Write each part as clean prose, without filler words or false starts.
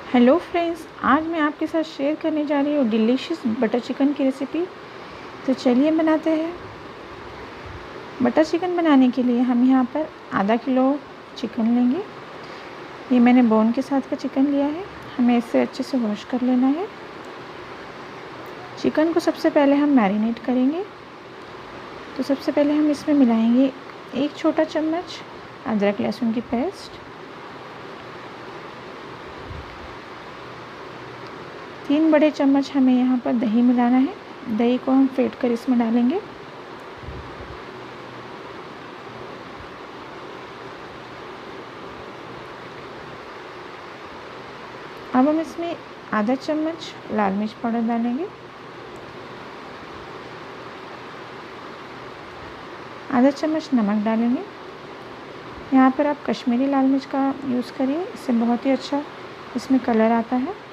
Hello friends, आज मैं आपके साथ शेयर करने जा रही हूँ डिलीशियस बटर चिकन की रेसिपी। तो चलिए बनाते हैं। बटर चिकन बनाने के लिए हम यहाँ पर आधा किलो चिकन लेंगे। ये मैंने बोन के साथ का चिकन लिया है। हमें इसे अच्छे से वॉश कर लेना है। चिकन को सबसे पहले हम मैरिनेट करेंगे। तो सबसे पहले हम इसमें मिलाएंगे 1 छोटा चम्मच अदरक लहसुन की पेस्ट, 3 बड़े चम्मच हमें यहाँ पर दही मिलाना है। दही को हम फेंट कर इसमें डालेंगे। अब हम इसमें आधा चम्मच लाल मिर्च पाउडर डालेंगे, आधा चम्मच नमक डालेंगे। यहाँ पर आप कश्मीरी लाल मिर्च का यूज़ करिए, इससे बहुत ही अच्छा इसमें कलर आता है।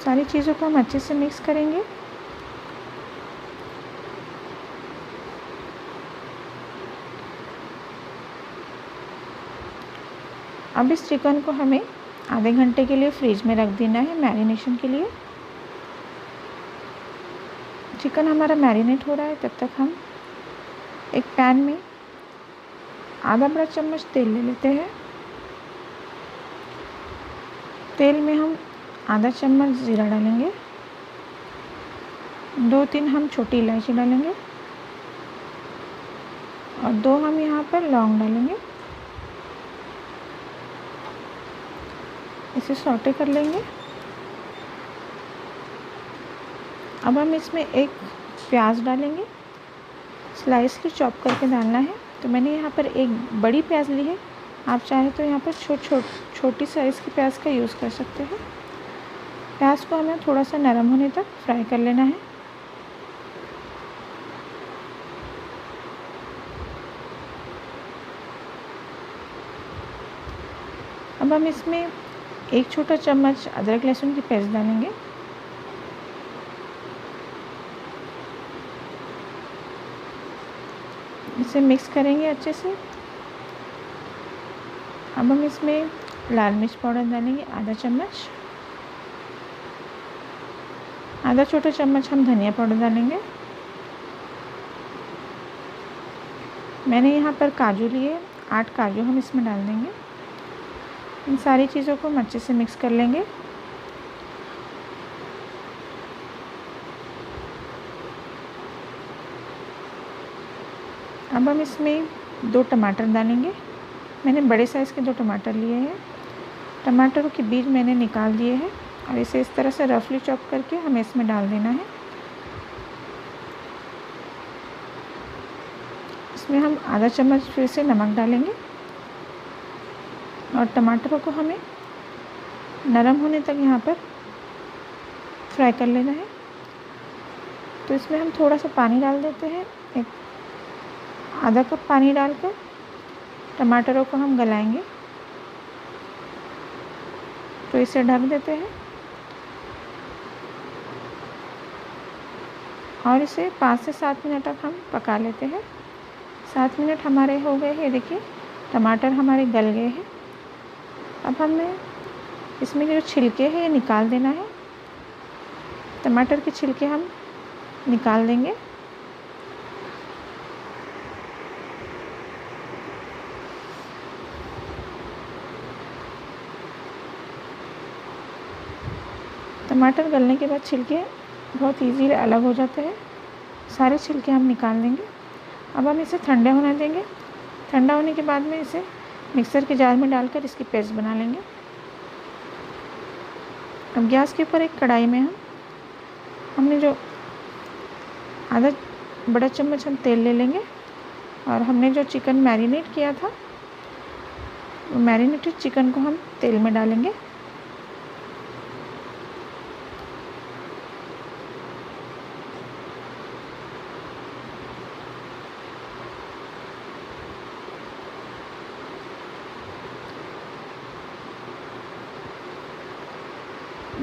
सारी चीज़ों को हम अच्छे से मिक्स करेंगे। अब इस चिकन को हमें आधे घंटे के लिए फ्रिज में रख देना है मैरिनेशन के लिए। चिकन हमारा मैरिनेट हो रहा है, तब तक हम एक पैन में आधा बड़ा चम्मच तेल ले लेते हैं। तेल में हम आधा चम्मच ज़ीरा डालेंगे, 2-3 हम छोटी इलायची डालेंगे और 2 हम यहाँ पर लौंग डालेंगे। इसे सौटे कर लेंगे। अब हम इसमें एक प्याज डालेंगे, स्लाइस की चॉप करके डालना है। तो मैंने यहाँ पर एक बड़ी प्याज ली है, आप चाहे तो यहाँ पर छोटी साइज़ की प्याज का यूज़ कर सकते हैं। प्याज को हमें थोड़ा सा नरम होने तक फ्राई कर लेना है। अब हम इसमें 1 छोटा चम्मच अदरक लहसुन की पेस्ट डालेंगे। इसे मिक्स करेंगे अच्छे से। अब हम इसमें लाल मिर्च पाउडर डालेंगे आधा चम्मच, आधा छोटा चम्मच हम धनिया पाउडर डालेंगे। मैंने यहाँ पर काजू लिए, 8 काजू हम इसमें डाल देंगे। इन सारी चीज़ों को हम अच्छे से मिक्स कर लेंगे। अब हम इसमें 2 टमाटर डालेंगे। मैंने बड़े साइज़ के 2 टमाटर लिए हैं। टमाटरों के बीज मैंने निकाल दिए हैं और इसे इस तरह से रफली चॉप करके हमें इसमें डाल देना है। इसमें हम आधा चम्मच फिर से नमक डालेंगे और टमाटरों को हमें नरम होने तक यहाँ पर फ्राई कर लेना है। तो इसमें हम थोड़ा सा पानी डाल देते हैं, एक आधा कप पानी डालकर टमाटरों को हम गलाएंगे। तो इसे ढक देते हैं और इसे 5 से 7 मिनट तक हम पका लेते हैं। 7 मिनट हमारे हो गए हैं। देखिए टमाटर हमारे गल गए हैं। अब हमें इसमें जो छिलके हैं ये निकाल देना है। टमाटर के छिलके हम निकाल देंगे। टमाटर गलने के बाद छिलके बहुत इजीली अलग हो जाते हैं। सारे छिलके हम निकाल देंगे। अब हम इसे ठंडे होने देंगे। ठंडा होने के बाद में इसे मिक्सर के जार में डालकर इसकी पेस्ट बना लेंगे। अब गैस के ऊपर एक कढ़ाई में हमने जो आधा बड़ा चम्मच हम तेल ले लेंगे और हमने जो चिकन मैरिनेट किया था वो मैरिनेटेड चिकन को हम तेल में डालेंगे।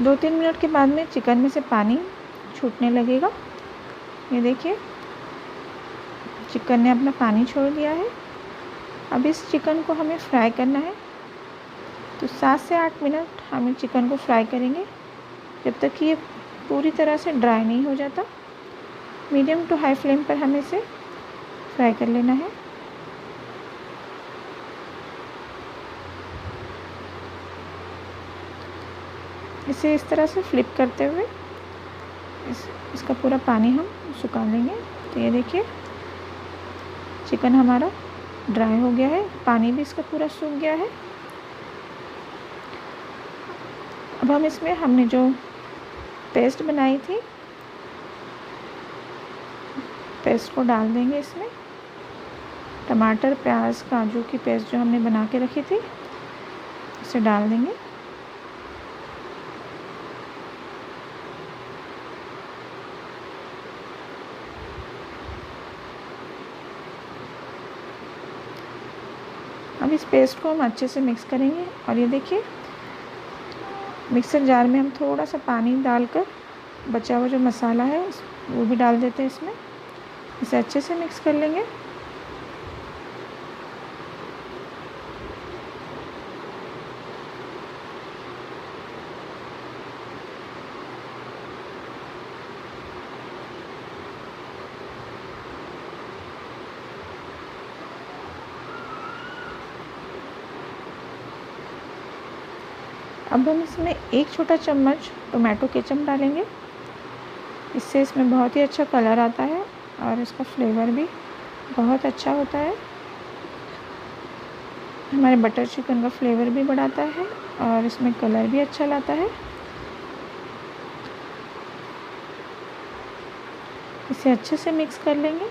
दो 3 मिनट के बाद में चिकन में से पानी छूटने लगेगा। ये देखिए चिकन ने अपना पानी छोड़ दिया है। अब इस चिकन को हमें फ्राई करना है। तो 7 से 8 मिनट हम चिकन को फ्राई करेंगे जब तक कि ये पूरी तरह से ड्राई नहीं हो जाता। मीडियम टू हाई फ्लेम पर हमें इसे फ्राई कर लेना है। इसे इस तरह से फ्लिप करते हुए इसका पूरा पानी हम सुखा लेंगे। तो ये देखिए चिकन हमारा ड्राई हो गया है, पानी भी इसका पूरा सूख गया है। अब हम इसमें हमने जो पेस्ट बनाई थी पेस्ट को डाल देंगे। इसमें टमाटर, प्याज, काजू की पेस्ट जो हमने बना के रखी थी उसे डाल देंगे। अब इस पेस्ट को हम अच्छे से मिक्स करेंगे। और ये देखिए मिक्सर जार में हम थोड़ा सा पानी डालकर बचा हुआ जो मसाला है वो भी डाल देते हैं इसमें। इसे अच्छे से मिक्स कर लेंगे। अब हम इसमें 1 छोटा चम्मच टोमेटो केचप डालेंगे। इससे इसमें बहुत ही अच्छा कलर आता है और इसका फ्लेवर भी बहुत अच्छा होता है। हमारे बटर चिकन का फ्लेवर भी बढ़ाता है और इसमें कलर भी अच्छा लाता है। इसे अच्छे से मिक्स कर लेंगे।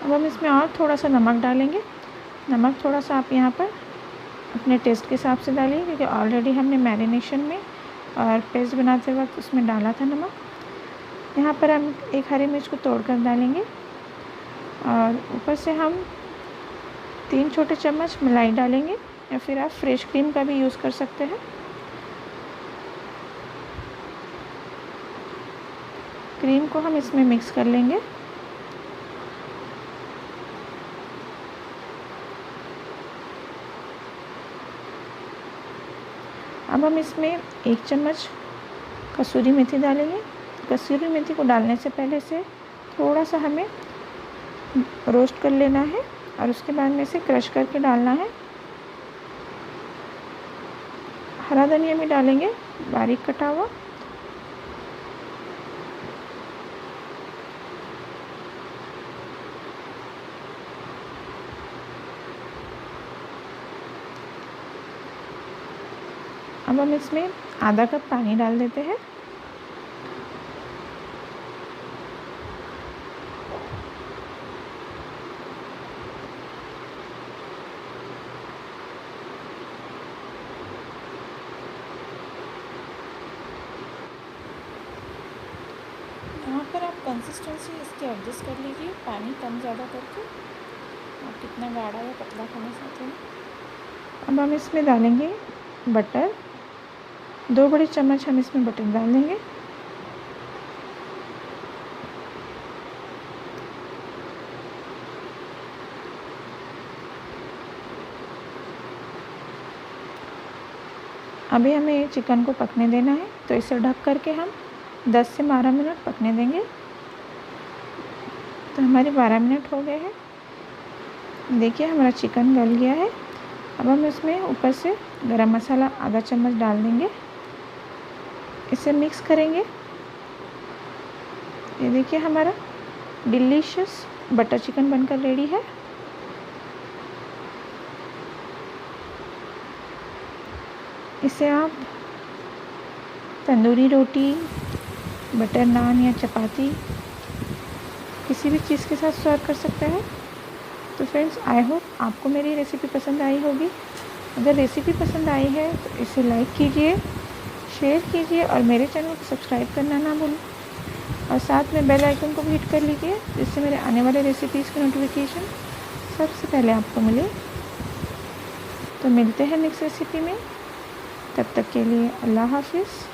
अब हम इसमें और थोड़ा सा नमक डालेंगे। नमक थोड़ा सा आप यहाँ पर अपने टेस्ट के हिसाब से डालिए, क्योंकि ऑलरेडी हमने मैरिनेशन में और पेस्ट बनाते वक्त उसमें डाला था नमक। यहाँ पर हम 1 हरी मिर्च को तोड़कर डालेंगे और ऊपर से हम 3 छोटे चम्मच मलाई डालेंगे, या फिर आप फ्रेश क्रीम का भी यूज़ कर सकते हैं। क्रीम को हम इसमें मिक्स कर लेंगे। अब हम इसमें 1 चम्मच कसूरी मेथी डालेंगे। कसूरी मेथी को डालने से पहले इसे थोड़ा सा हमें रोस्ट कर लेना है और उसके बाद में इसे क्रश करके डालना है। हरा धनिया भी डालेंगे बारीक कटा हुआ। अब हम इसमें आधा कप पानी डाल देते हैं। यहाँ पर आप कंसिस्टेंसी इसकी एडजस्ट कर लीजिए, पानी कम ज़्यादा करके, आप कितना गाढ़ा या पतला खाना चाहते हैं। अब हम इसमें डालेंगे बटर। 2 बड़े चम्मच हम इसमें बटर डाल देंगे। अभी हमें चिकन को पकने देना है, तो इसे ढक करके हम 10 से 12 मिनट पकने देंगे। तो हमारे 12 मिनट हो गए हैं। देखिए हमारा चिकन गल गया है। अब हम इसमें ऊपर से गरम मसाला आधा चम्मच डाल देंगे। इसे मिक्स करेंगे। ये देखिए हमारा डिलीशियस बटर चिकन बनकर रेडी है। इसे आप तंदूरी रोटी, बटर नान या चपाती किसी भी चीज़ के साथ सर्व कर सकते हैं। तो फ्रेंड्स, आई होप आपको मेरी रेसिपी पसंद आई होगी। अगर रेसिपी पसंद आई है तो इसे लाइक कीजिए, शेयर कीजिए और मेरे चैनल को सब्सक्राइब करना ना भूलें। और साथ में बेल आइकन को भी हिट कर लीजिए, जिससे मेरे आने वाले रेसिपीज़ की नोटिफिकेशन सबसे पहले आपको मिले। तो मिलते हैं नेक्स्ट रेसिपी में। तब तक के लिए अल्लाह हाफिज़।